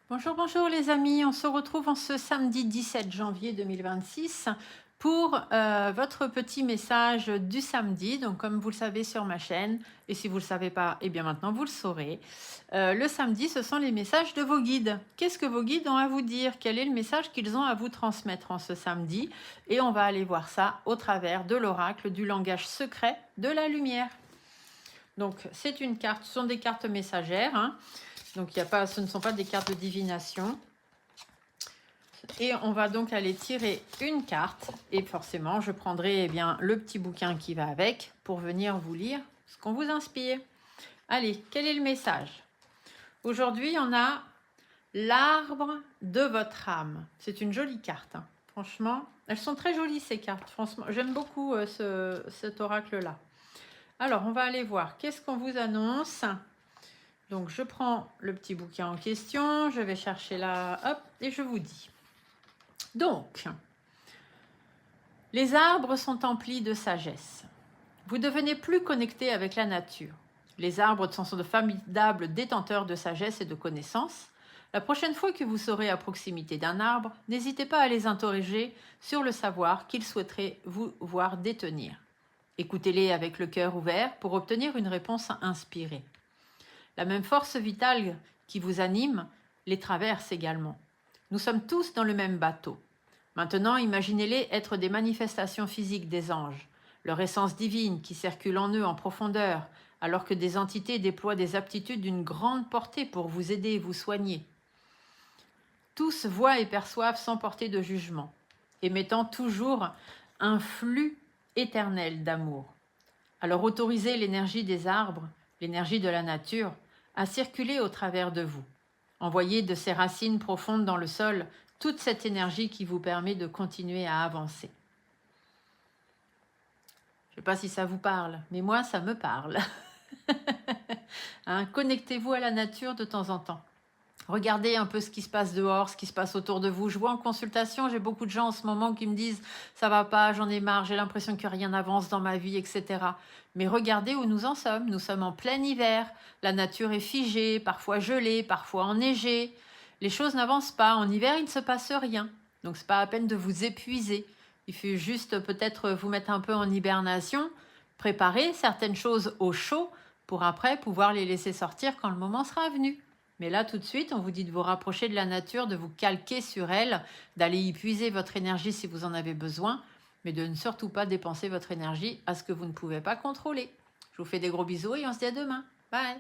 Bonjour, bonjour les amis, on se retrouve en ce samedi 17 janvier 2026 pour votre petit message du samedi. Donc comme vous le savez sur ma chaîne, et si vous ne le savez pas, eh bien maintenant vous le saurez. Le samedi, ce sont les messages de vos guides. Qu'est-ce que vos guides ont à vous dire? Quel est le message qu'ils ont à vous transmettre en ce samedi? Et on va aller voir ça au travers de l'oracle du langage secret de la lumière. Donc c'est une carte, ce sont des cartes messagères, hein. Donc ce ne sont pas des cartes de divination. Et on va donc aller tirer une carte. Et forcément, je prendrai le petit bouquin qui va avec pour venir vous lire ce qu'on vous inspire. Allez, quel est le message? Aujourd'hui, on a l'arbre de votre âme. C'est une jolie carte, hein. Franchement, elles sont très jolies ces cartes. Franchement, j'aime beaucoup cet oracle-là. Alors, on va aller voir. Qu'est-ce qu'on vous annonce? Donc, je prends le petit bouquin en question, je vais chercher là, hop, et je vous dis. Donc, les arbres sont emplis de sagesse. Vous devenez plus connecté avec la nature. Les arbres sont de formidables détenteurs de sagesse et de connaissances. La prochaine fois que vous serez à proximité d'un arbre, n'hésitez pas à les interroger sur le savoir qu'ils souhaiteraient vous voir détenir. Écoutez-les avec le cœur ouvert pour obtenir une réponse inspirée. La même force vitale qui vous anime les traverse également. Nous sommes tous dans le même bateau. Maintenant, imaginez-les être des manifestations physiques des anges, leur essence divine qui circule en eux en profondeur, alors que des entités déploient des aptitudes d'une grande portée pour vous aider et vous soigner. Tous voient et perçoivent sans porter de jugement, émettant toujours un flux éternel d'amour. Alors autorisez l'énergie des arbres, l'énergie de la nature, à circuler au travers de vous. Envoyez de ces racines profondes dans le sol toute cette énergie qui vous permet de continuer à avancer. Je ne sais pas si ça vous parle, mais moi, ça me parle. Hein, connectez-vous à la nature de temps en temps. Regardez un peu ce qui se passe dehors, ce qui se passe autour de vous. Je vois en consultation, j'ai beaucoup de gens en ce moment qui me disent « ça va pas, j'en ai marre, j'ai l'impression que rien n'avance dans ma vie, etc. » Mais regardez où nous en sommes. Nous sommes en plein hiver. La nature est figée, parfois gelée, parfois enneigée. Les choses n'avancent pas. En hiver, il ne se passe rien. Donc, c'est pas à peine de vous épuiser. Il faut juste peut-être vous mettre un peu en hibernation, préparer certaines choses au chaud pour après pouvoir les laisser sortir quand le moment sera venu. Mais là, tout de suite, on vous dit de vous rapprocher de la nature, de vous calquer sur elle, d'aller y puiser votre énergie si vous en avez besoin, mais de ne surtout pas dépenser votre énergie à ce que vous ne pouvez pas contrôler. Je vous fais des gros bisous et on se dit à demain. Bye!